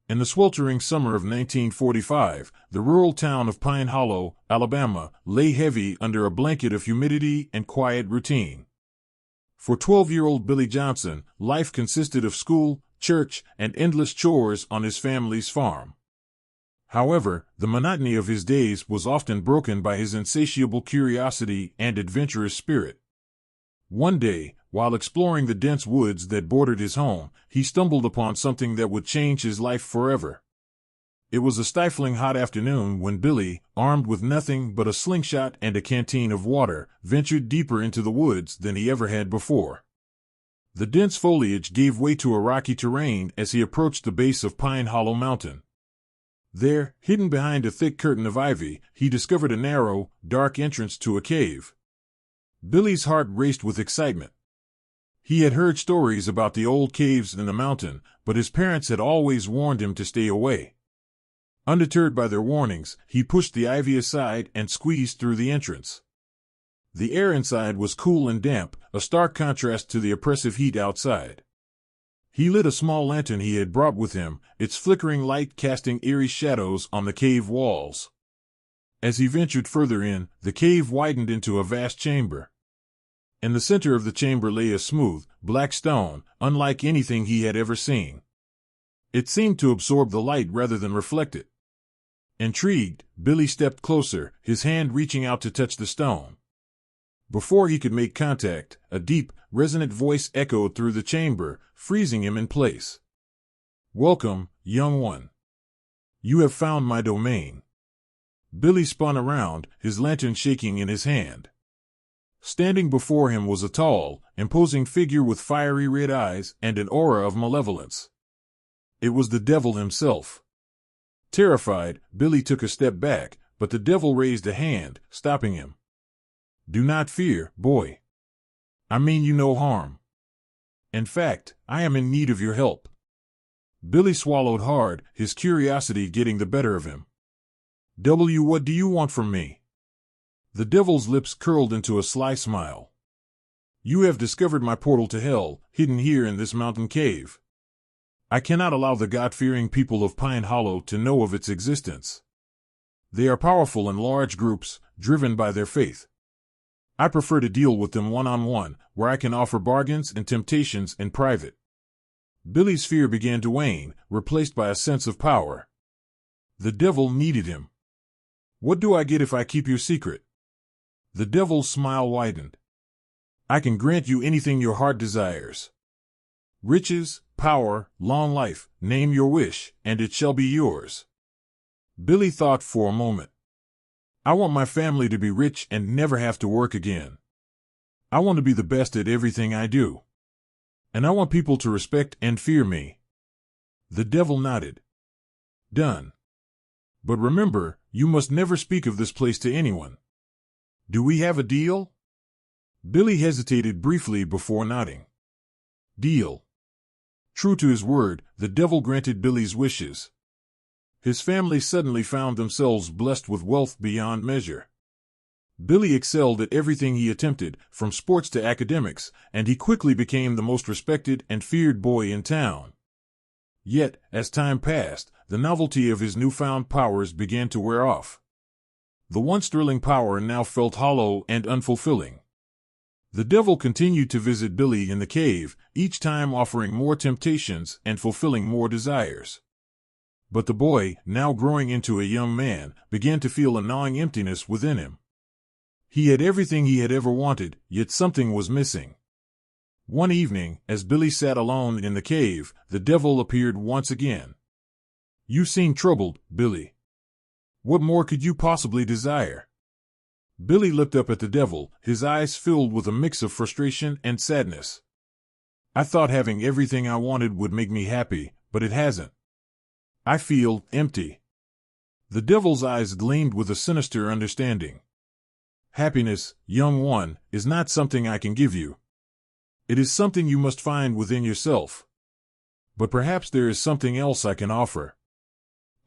In the sweltering summer of 1945, the rural town of Pine Hollow, Alabama, lay heavy under a blanket of humidity and quiet routine. For 12-year-old Billy Johnson, life consisted of school, church, and endless chores on his family's farm. However, the monotony of his days was often broken by his insatiable curiosity and adventurous spirit. One day, while exploring the dense woods that bordered his home, he stumbled upon something that would change his life forever. It was a stifling hot afternoon when Billy, armed with nothing but a slingshot and a canteen of water, ventured deeper into the woods than he ever had before. The dense foliage gave way to a rocky terrain as he approached the base of Pine Hollow Mountain. There, hidden behind a thick curtain of ivy, he discovered a narrow, dark entrance to a cave. Billy's heart raced with excitement. He had heard stories about the old caves in the mountain, but his parents had always warned him to stay away. Undeterred by their warnings, he pushed the ivy aside and squeezed through the entrance. The air inside was cool and damp, a stark contrast to the oppressive heat outside. He lit a small lantern he had brought with him, its flickering light casting eerie shadows on the cave walls. As he ventured further in, the cave widened into a vast chamber. In the center of the chamber lay a smooth, black stone, unlike anything he had ever seen. It seemed to absorb the light rather than reflect it. Intrigued, Billy stepped closer, his hand reaching out to touch the stone. Before he could make contact, a deep, resonant voice echoed through the chamber, freezing him in place. "Welcome, young one. You have found my domain." Billy spun around, his lantern shaking in his hand. Standing before him was a tall, imposing figure with fiery red eyes and an aura of malevolence. It was the devil himself. Terrified, Billy took a step back, but the devil raised a hand, stopping him. "Do not fear, boy. I mean you no harm. In fact, I am in need of your help." Billy swallowed hard, his curiosity getting the better of him. What do you want from me?" The devil's lips curled into a sly smile. "You have discovered my portal to hell, hidden here in this mountain cave. I cannot allow the God-fearing people of Pine Hollow to know of its existence. They are powerful in large groups, driven by their faith. I prefer to deal with them one-on-one, where I can offer bargains and temptations in private." Billy's fear began to wane, replaced by a sense of power. The devil needed him. "What do I get if I keep your secret?" The devil's smile widened. "I can grant you anything your heart desires. Riches, power, long life, name your wish, and it shall be yours." Billy thought for a moment. "I want my family to be rich and never have to work again. I want to be the best at everything I do. And I want people to respect and fear me." The devil nodded. "Done. But remember, you must never speak of this place to anyone. Do we have a deal?" Billy hesitated briefly before nodding. Deal. True to his word, the devil granted Billy's wishes. His family suddenly found themselves blessed with wealth beyond measure. Billy excelled at everything he attempted, from sports to academics, and he quickly became the most respected and feared boy in town. Yet, as time passed, the novelty of his newfound powers began to wear off. The once thrilling power now felt hollow and unfulfilling. The devil continued to visit Billy in the cave, each time offering more temptations and fulfilling more desires. But the boy, now growing into a young man, began to feel a gnawing emptiness within him. He had everything he had ever wanted, yet something was missing. One evening, as Billy sat alone in the cave, the devil appeared once again. "You seem troubled, Billy. What more could you possibly desire?" Billy looked up at the devil, his eyes filled with a mix of frustration and sadness. "I thought having everything I wanted would make me happy, but it hasn't. I feel empty." The devil's eyes gleamed with a sinister understanding. "Happiness, young one, is not something I can give you. It is something you must find within yourself. But perhaps there is something else I can offer.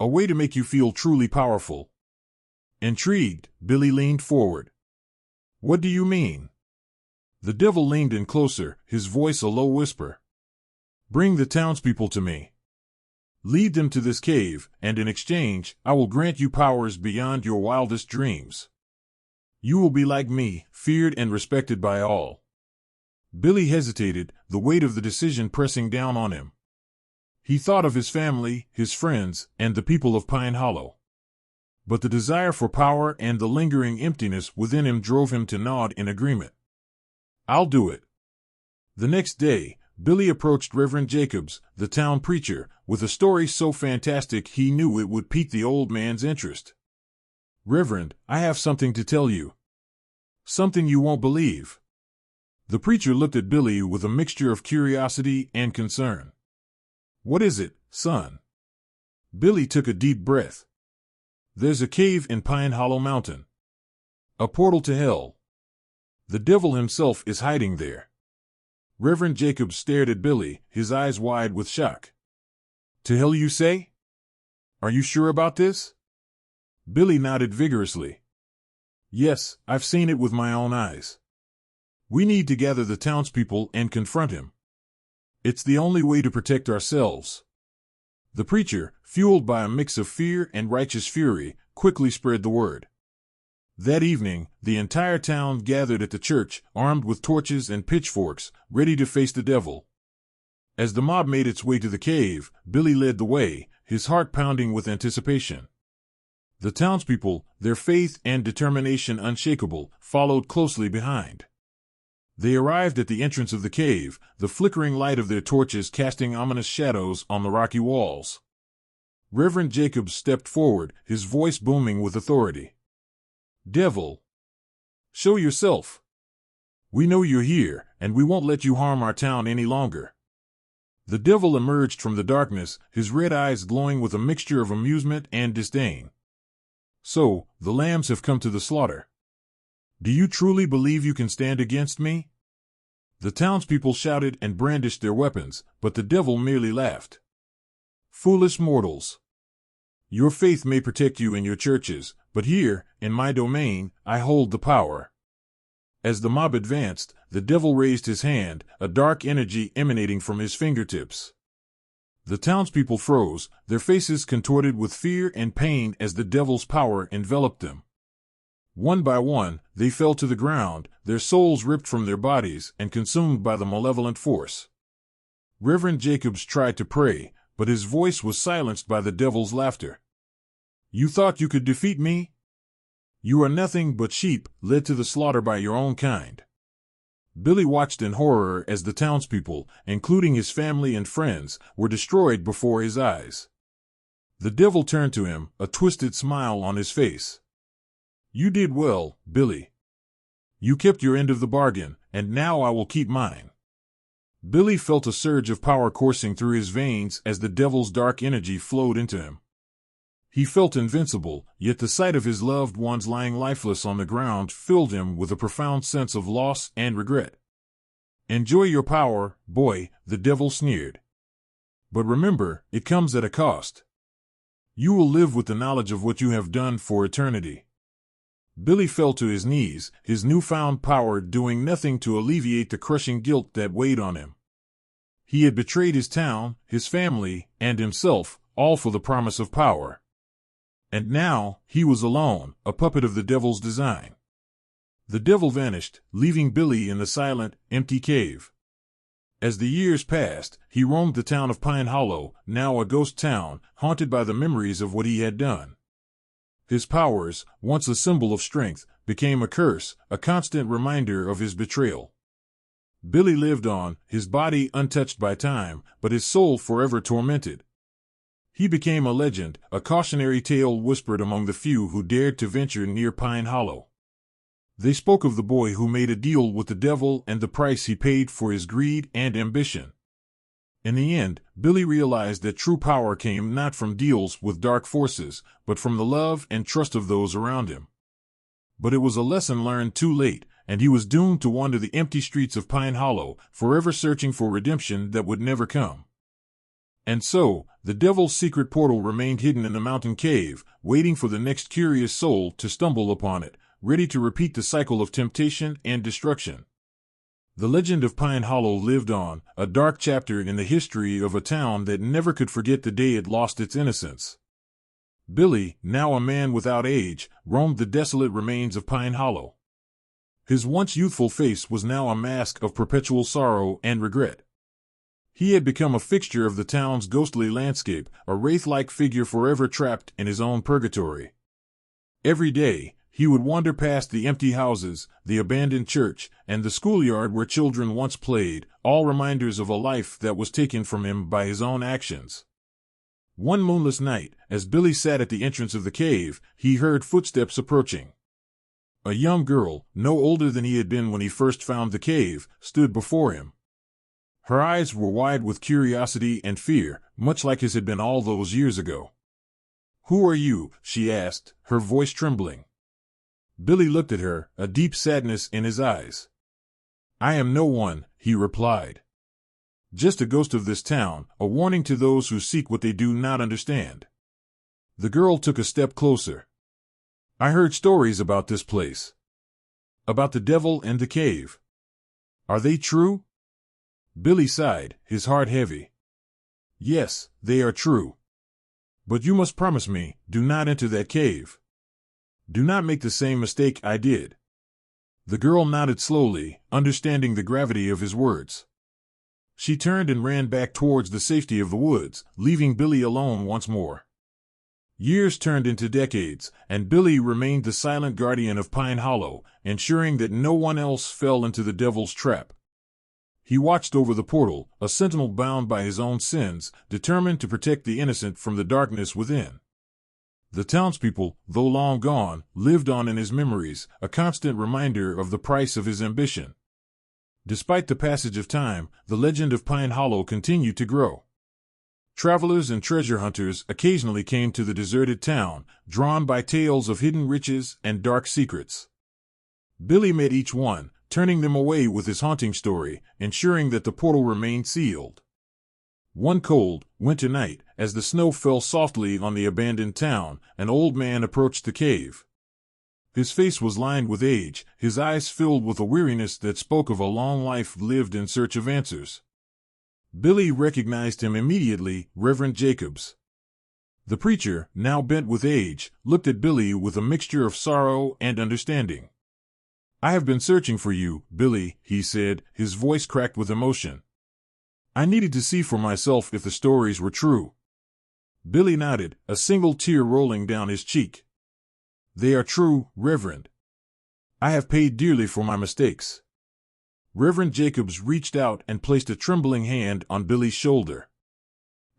A way to make you feel truly powerful." Intrigued, Billy leaned forward. "What do you mean?" The devil leaned in closer, his voice a low whisper. "Bring the townspeople to me. Lead them to this cave, and in exchange, I will grant you powers beyond your wildest dreams. You will be like me, feared and respected by all." Billy hesitated, the weight of the decision pressing down on him. He thought of his family, his friends, and the people of Pine Hollow. But the desire for power and the lingering emptiness within him drove him to nod in agreement. "I'll do it." The next day, Billy approached Reverend Jacobs, the town preacher, with a story so fantastic he knew it would pique the old man's interest. "Reverend, I have something to tell you. Something you won't believe." The preacher looked at Billy with a mixture of curiosity and concern. "What is it, son?" Billy took a deep breath. "There's a cave in Pine Hollow Mountain. A portal to hell. The devil himself is hiding there." Reverend Jacobs stared at Billy, his eyes wide with shock. "To hell, you say? Are you sure about this?" Billy nodded vigorously. "Yes, I've seen it with my own eyes. We need to gather the townspeople and confront him. It's the only way to protect ourselves." The preacher, fueled by a mix of fear and righteous fury, quickly spread the word. That evening, the entire town gathered at the church, armed with torches and pitchforks, ready to face the devil. As the mob made its way to the cave, Billy led the way, his heart pounding with anticipation. The townspeople, their faith and determination unshakable, followed closely behind. They arrived at the entrance of the cave, the flickering light of their torches casting ominous shadows on the rocky walls. Reverend Jacobs stepped forward, his voice booming with authority. "Devil, show yourself. We know you're here, and we won't let you harm our town any longer." The devil emerged from the darkness, his red eyes glowing with a mixture of amusement and disdain. "So, the lambs have come to the slaughter. Do you truly believe you can stand against me?" The townspeople shouted and brandished their weapons, but the devil merely laughed. "Foolish mortals. Your faith may protect you in your churches, but here, in my domain, I hold the power." As the mob advanced, the devil raised his hand, a dark energy emanating from his fingertips. The townspeople froze, their faces contorted with fear and pain as the devil's power enveloped them. One by one, they fell to the ground, their souls ripped from their bodies and consumed by the malevolent force. Reverend Jacobs tried to pray, but his voice was silenced by the devil's laughter. "You thought you could defeat me? You are nothing but sheep, led to the slaughter by your own kind." Billy watched in horror as the townspeople, including his family and friends, were destroyed before his eyes. The devil turned to him, a twisted smile on his face. "You did well, Billy. You kept your end of the bargain, and now I will keep mine." Billy felt a surge of power coursing through his veins as the devil's dark energy flowed into him. He felt invincible, yet the sight of his loved ones lying lifeless on the ground filled him with a profound sense of loss and regret. "Enjoy your power, boy," the devil sneered. "But remember, it comes at a cost. You will live with the knowledge of what you have done for eternity." Billy fell to his knees, his newfound power doing nothing to alleviate the crushing guilt that weighed on him. He had betrayed his town, his family, and himself, all for the promise of power. And now, he was alone, a puppet of the devil's design. The devil vanished, leaving Billy in the silent, empty cave. As the years passed, he roamed the town of Pine Hollow, now a ghost town, haunted by the memories of what he had done. His powers, once a symbol of strength, became a curse, a constant reminder of his betrayal. Billy lived on, his body untouched by time, but his soul forever tormented. He became a legend, a cautionary tale whispered among the few who dared to venture near Pine Hollow. They spoke of the boy who made a deal with the devil and the price he paid for his greed and ambition. In the end, Billy realized that true power came not from deals with dark forces, but from the love and trust of those around him. But it was a lesson learned too late, and he was doomed to wander the empty streets of Pine Hollow, forever searching for redemption that would never come. And so, the devil's secret portal remained hidden in the mountain cave, waiting for the next curious soul to stumble upon it, ready to repeat the cycle of temptation and destruction. The legend of Pine Hollow lived on, a dark chapter in the history of a town that never could forget the day it lost its innocence. Billy, now a man without age, roamed the desolate remains of Pine Hollow. His once youthful face was now a mask of perpetual sorrow and regret. He had become a fixture of the town's ghostly landscape, a wraith-like figure forever trapped in his own purgatory. Every day, he would wander past the empty houses, the abandoned church, and the schoolyard where children once played, all reminders of a life that was taken from him by his own actions. One moonless night, as Billy sat at the entrance of the cave, he heard footsteps approaching. A young girl, no older than he had been when he first found the cave, stood before him. Her eyes were wide with curiosity and fear, much like his had been all those years ago. "Who are you?" she asked, her voice trembling. Billy looked at her, a deep sadness in his eyes. "I am no one," he replied. "Just a ghost of this town, a warning to those who seek what they do not understand." The girl took a step closer. "I heard stories about this place. About the devil and the cave. Are they true?" Billy sighed, his heart heavy. "Yes, they are true. But you must promise me, do not enter that cave. Do not make the same mistake I did." The girl nodded slowly, understanding the gravity of his words. She turned and ran back towards the safety of the woods, leaving Billy alone once more. Years turned into decades, and Billy remained the silent guardian of Pine Hollow, ensuring that no one else fell into the devil's trap. He watched over the portal, a sentinel bound by his own sins, determined to protect the innocent from the darkness within. The townspeople, though long gone, lived on in his memories, a constant reminder of the price of his ambition. Despite the passage of time, the legend of Pine Hollow continued to grow. Travelers and treasure hunters occasionally came to the deserted town, drawn by tales of hidden riches and dark secrets. Billy met each one, turning them away with his haunting story, ensuring that the portal remained sealed. One cold, winter night, as the snow fell softly on the abandoned town, an old man approached the cave. His face was lined with age, his eyes filled with a weariness that spoke of a long life lived in search of answers. Billy recognized him immediately, Reverend Jacobs. The preacher, now bent with age, looked at Billy with a mixture of sorrow and understanding. "I have been searching for you, Billy," he said, his voice cracked with emotion. "I needed to see for myself if the stories were true." Billy nodded, a single tear rolling down his cheek. "They are true, Reverend. I have paid dearly for my mistakes." Reverend Jacobs reached out and placed a trembling hand on Billy's shoulder.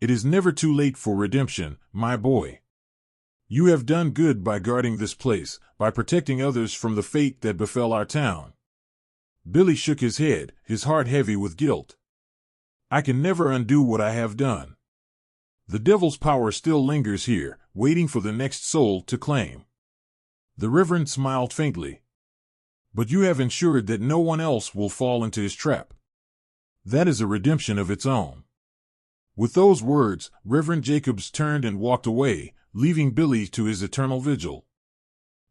"It is never too late for redemption, my boy. You have done good by guarding this place, by protecting others from the fate that befell our town." Billy shook his head, his heart heavy with guilt. "I can never undo what I have done. The devil's power still lingers here, waiting for the next soul to claim." The Reverend smiled faintly. "But you have ensured that no one else will fall into his trap. That is a redemption of its own." With those words, Reverend Jacobs turned and walked away, leaving Billy to his eternal vigil.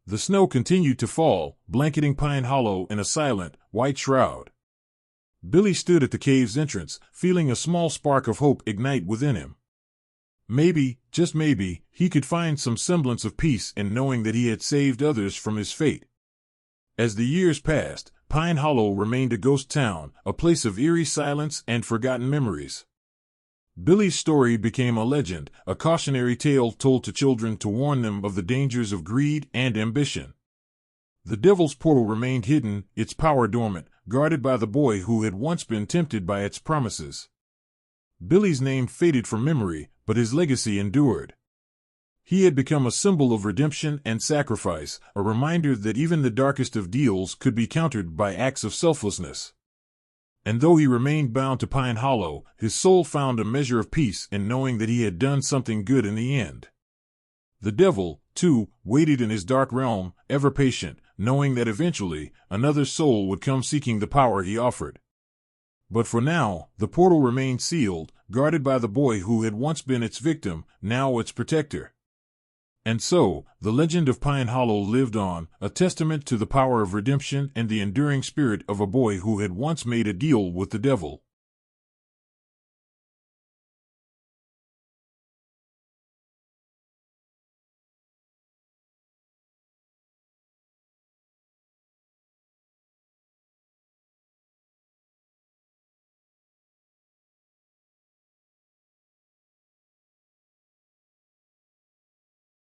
The snow continued to fall, blanketing Pine Hollow in a silent, white shroud. Billy stood at the cave's entrance, feeling a small spark of hope ignite within him. Maybe, just maybe, he could find some semblance of peace in knowing that he had saved others from his fate. As the years passed, Pine Hollow remained a ghost town, a place of eerie silence and forgotten memories. Billy's story became a legend, a cautionary tale told to children to warn them of the dangers of greed and ambition. The devil's portal remained hidden, its power dormant, guarded by the boy who had once been tempted by its promises. Billy's name faded from memory, but his legacy endured. He had become a symbol of redemption and sacrifice, a reminder that even the darkest of deals could be countered by acts of selflessness. And though he remained bound to Pine Hollow, his soul found a measure of peace in knowing that he had done something good in the end. The devil, too, waited in his dark realm, ever patient, knowing that eventually, another soul would come seeking the power he offered. But for now, the portal remained sealed, guarded by the boy who had once been its victim, now its protector. And so, the legend of Pine Hollow lived on, a testament to the power of redemption and the enduring spirit of a boy who had once made a deal with the devil.